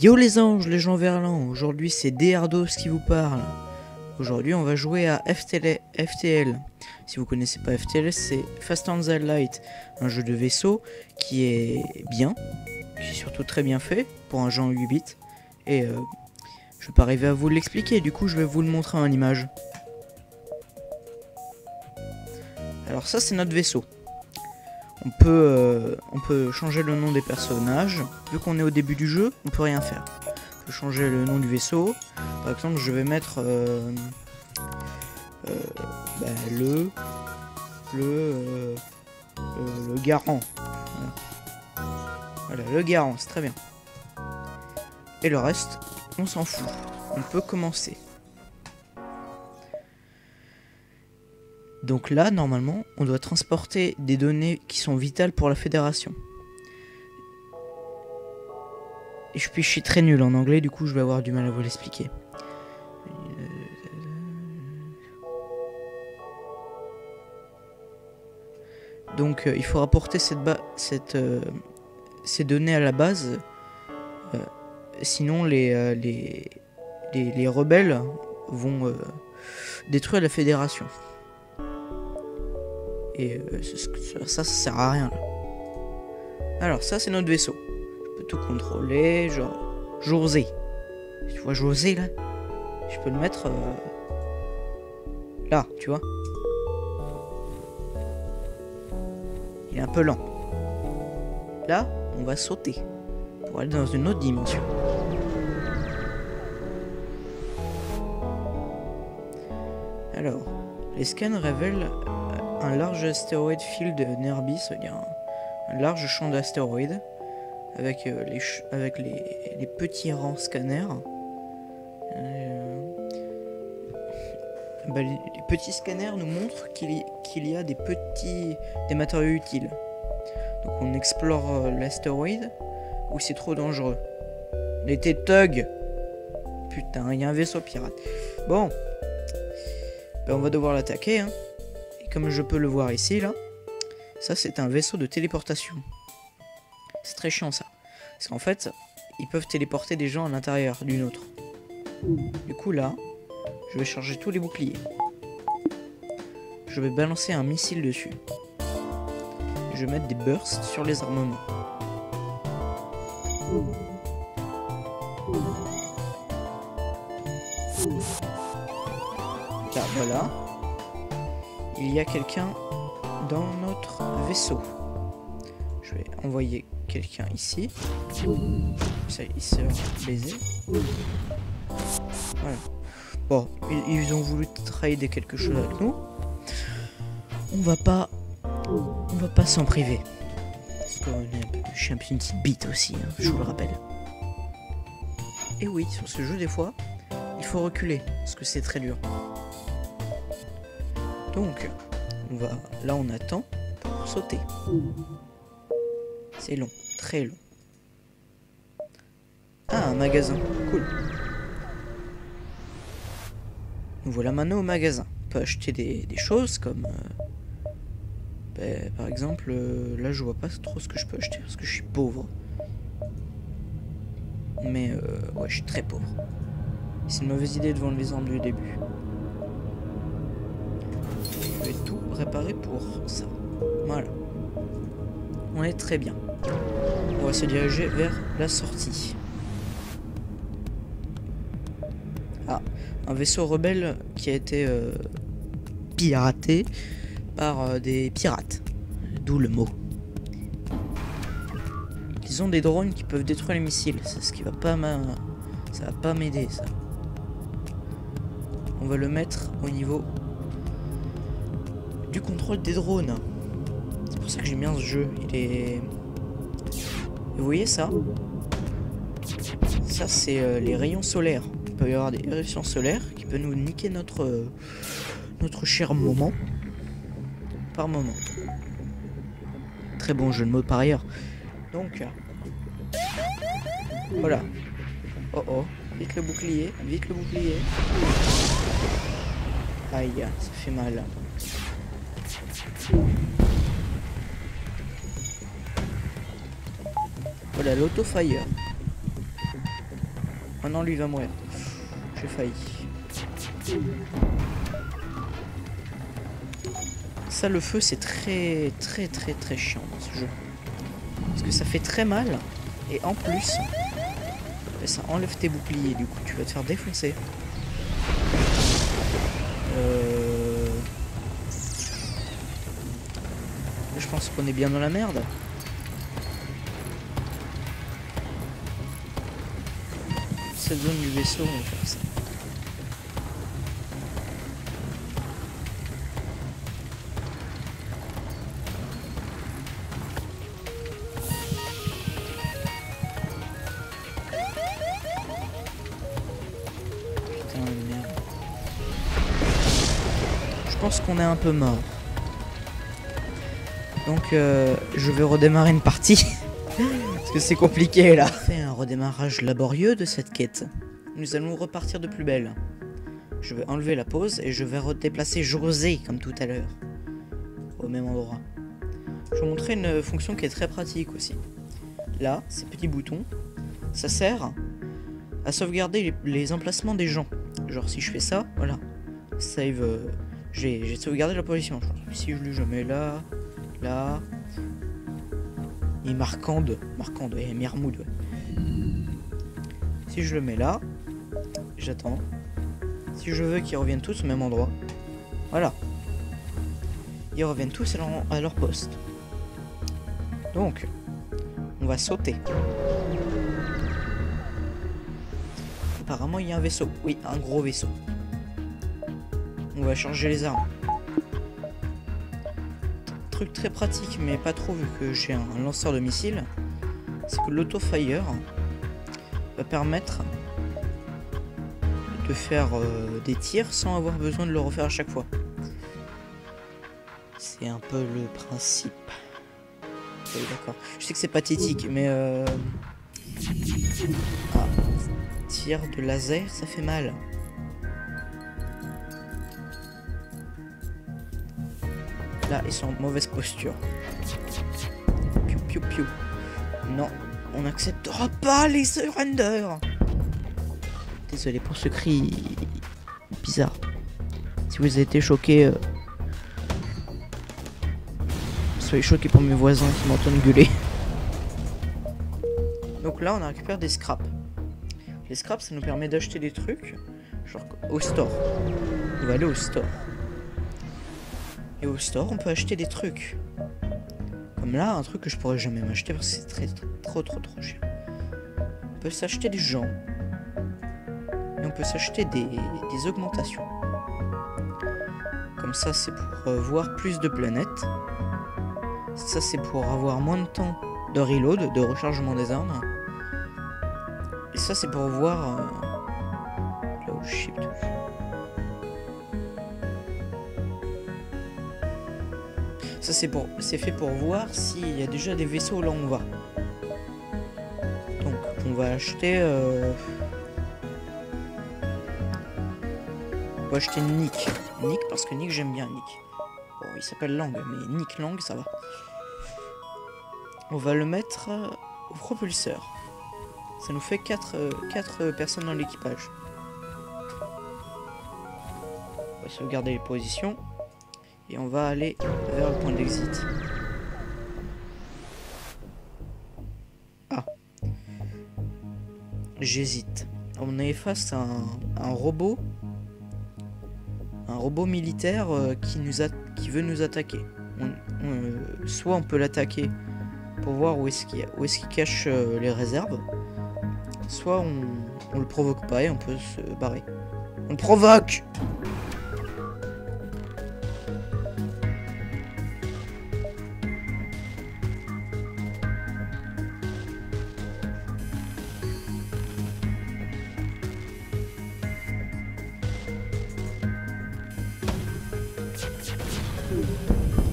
Yo les anges, les gens verlans, aujourd'hui c'est Dardos qui vous parle. Aujourd'hui on va jouer à FTL. Si vous connaissez pas FTL, c'est Fast and the Light, un jeu de vaisseau qui est bien, qui est surtout très bien fait pour un jeu en 8 bits. Et je vais pas arriver à vous l'expliquer, du coup je vais vous le montrer en image. Alors ça c'est notre vaisseau. On peut changer le nom des personnages. Vu qu'on est au début du jeu, on peut rien faire. On peut changer le nom du vaisseau. Par exemple, je vais mettre le garant. Voilà, le garant, c'est très bien. Et le reste, on s'en fout. On peut commencer. Donc là, normalement, on doit transporter des données qui sont vitales pour la fédération. Et je suis très nul en anglais, du coup je vais avoir du mal à vous l'expliquer. Donc il faut rapporter ces données à la base. Sinon les rebelles vont détruire la fédération. Et ça sert à rien là. Alors ça c'est notre vaisseau. Je peux tout contrôler, genre José. Tu vois José là? Je peux le mettre là, tu vois. Il est un peu lent. Là, on va sauter pour aller dans une autre dimension. Alors, les scans révèlent un large astéroïde field Nerbis, c'est-à-dire un large champ d'astéroïdes avec les petits rangs scanners. Les petits scanners nous montrent qu'il y a des matériaux utiles. Donc on explore l'astéroïde où c'est trop dangereux. Il était thug. Putain, il y a un vaisseau pirate. Bon, ben on va devoir l'attaquer, hein. Comme je peux le voir ici, là, ça c'est un vaisseau de téléportation. C'est très chiant ça. Parce qu'en fait, ils peuvent téléporter des gens à l'intérieur d'une autre. Du coup là, je vais charger tous les boucliers. Je vais balancer un missile dessus. Je vais mettre des bursts sur les armements. Là, voilà. Il y a quelqu'un dans notre vaisseau. Je vais envoyer quelqu'un ici. Ça, il se baiser. Voilà. Bon, ils ont voulu trader quelque chose avec nous. On va pas s'en priver. Parce que je suis un peu une petite bite aussi, hein, je vous le rappelle. Et oui, sur ce jeu, des fois, il faut reculer. Parce que c'est très dur. Donc, là on attend pour sauter. C'est long, très long. Ah, un magasin, cool. Nous voilà maintenant au magasin. On peut acheter des choses comme... par exemple, là je vois pas trop ce que je peux acheter parce que je suis pauvre. Mais ouais, je suis très pauvre. C'est une mauvaise idée de vendre les armes du début. Je vais tout préparer pour ça. Voilà. On est très bien. On va se diriger vers la sortie. Ah, un vaisseau rebelle qui a été piraté par des pirates. D'où le mot. Ils ont des drones qui peuvent détruire les missiles. C'est ce qui va pas ça va pas m'aider ça. On va le mettre au niveau du contrôle des drones. C'est pour ça que j'aime bien ce jeu. Vous voyez ça? Ça c'est les rayons solaires. Il peut y avoir des rayons solaires qui peuvent nous niquer notre cher moment. Par moment. Très bon jeu de mots par ailleurs. Donc voilà. Oh oh. Vite le bouclier. Vite le bouclier. Aïe, ça fait mal. Voilà, l'auto-fire. Oh non, lui il va mourir. J'ai failli. Ça, le feu, c'est très chiant dans ce jeu. Parce que ça fait très mal. Et en plus, ça enlève tes boucliers. Du coup, tu vas te faire défoncer. Je pense qu'on est bien dans la merde. Cette zone du vaisseau, on va faire ça. Putain de merde. Je pense qu'on est un peu mort. Donc je vais redémarrer une partie. Parce que c'est compliqué là. On fait un redémarrage laborieux de cette quête. Nous allons repartir de plus belle. Je vais enlever la pause et je vais redéplacer José comme tout à l'heure. Au même endroit. Je vais vous montrer une fonction qui est très pratique aussi. Là, ces petits boutons, ça sert à sauvegarder les emplacements des gens. Genre si je fais ça, voilà. Save. J'ai sauvegardé la position. Si je le mets là. Là. Et Marquande, et Mirmoud, ouais. Si je le mets là, j'attends. Si je veux qu'ils reviennent tous au même endroit, voilà. Ils reviennent tous à leur poste. Donc, on va sauter. Apparemment, il y a un vaisseau. Oui, un gros vaisseau. On va charger les armes. Truc très pratique mais pas trop vu que j'ai un lanceur de missiles, c'est que l'auto-fire va permettre de faire des tirs sans avoir besoin de le refaire à chaque fois. C'est un peu le principe. Oui, d'accord. Je sais que c'est pathétique mais ah, tir de laser ça fait mal. Là, ils sont en mauvaise posture. Piou, piou, piou. Non, on n'acceptera pas les surrender. Désolé pour ce cri bizarre. Si vous avez été choqué, soyez choqués pour mes voisins qui m'entendent gueuler. Donc là, on a récupéré des scraps. Les scraps, ça nous permet d'acheter des trucs, genre au store. On va aller au store. Et au store, on peut acheter des trucs. Comme là, un truc que je pourrais jamais m'acheter parce que c'est trop cher. On peut s'acheter des gens. Et on peut s'acheter des augmentations. Comme ça, c'est pour voir plus de planètes. Ça, c'est pour avoir moins de temps de reload, de rechargement des armes. Et ça, c'est pour voir... là où je shift. Ça c'est fait pour voir s'il y a déjà des vaisseaux là où on va. Donc on va acheter on va acheter Nick. Nick parce que Nick j'aime bien Nick. Bon il s'appelle Lang mais Nick Lang ça va. On va le mettre au propulseur. Ça nous fait 4 personnes dans l'équipage. On va sauvegarder les positions. Et on va aller vers le point d'exit. Ah. J'hésite. On est face à un robot. Un robot militaire qui veut nous attaquer. Soit on peut l'attaquer pour voir où est-ce qu'il cache les réserves. Soit on le provoque pas et on peut se barrer. On le provoque!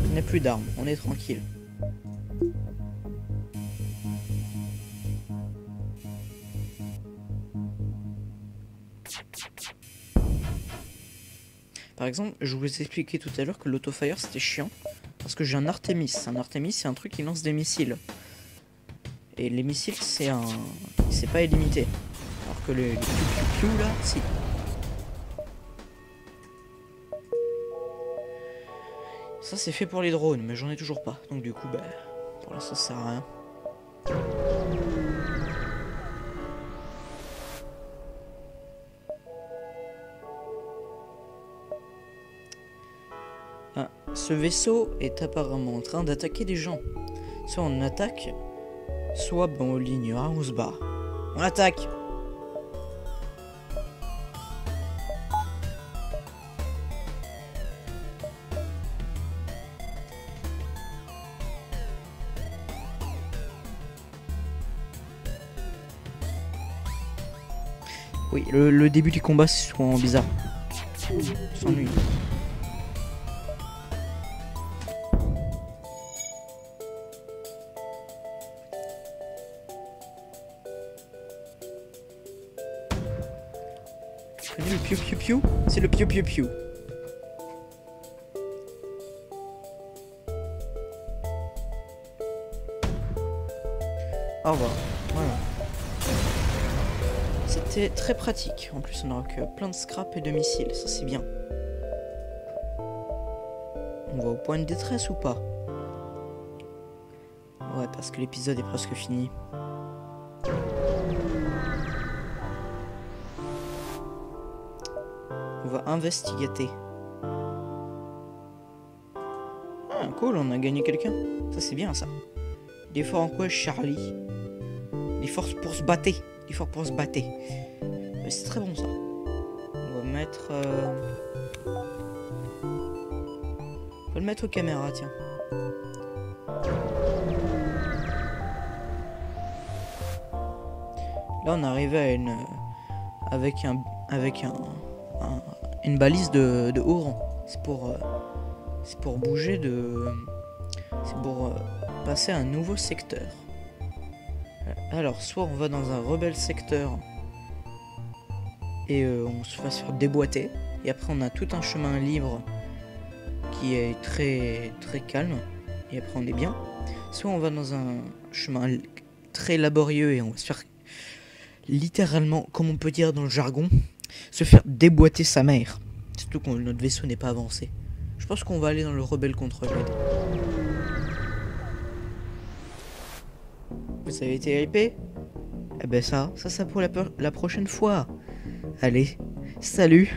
On n'a plus d'armes, on est tranquille. Par exemple, je vous ai expliqué tout à l'heure que l'autofire c'était chiant parce que j'ai un Artemis. Un Artemis c'est un truc qui lance des missiles. Et les missiles c'est pas illimité. Alors que les piou-piou là, si. Ça c'est fait pour les drones, mais j'en ai toujours pas. Donc du coup, bah, pour l'instant ça sert à rien. Ah, ce vaisseau est apparemment en train d'attaquer des gens. Soit on attaque, soit ben, on l'ignore, on se barre. On attaque! Oui, le début du combat c'est souvent bizarre. On s'ennuie. Tu connais le piou piou piou? C'est le piou piou piou. Au revoir. Voilà. C'était très pratique. En plus, on aura que plein de scrap et de missiles. Ça, c'est bien. On va au point de détresse ou pas? Ouais, parce que l'épisode est presque fini. On va investigater. Ah, cool, on a gagné quelqu'un. Ça, c'est bien, ça. Des forts en quoi, Charlie? Des forces pour se battre. Des forts pour se battre. C'est très bon, ça. On va mettre... On va le mettre aux caméras, tiens. Là, on est arrivé à une... avec une balise de haut rang. C'est pour bouger de... C'est pour passer à un nouveau secteur. Alors, soit on va dans un rebelle secteur et on se fasse faire déboîter. Et après, on a tout un chemin libre qui est très très calme. Et après, on est bien. Soit on va dans un chemin très laborieux et on va se faire littéralement, comme on peut dire dans le jargon, se faire déboîter sa mère. Surtout que notre vaisseau n'est pas avancé. Je pense qu'on va aller dans le rebelle contre Red. Vous avez été hypé? Eh ben ça pour la prochaine fois. Allez, salut!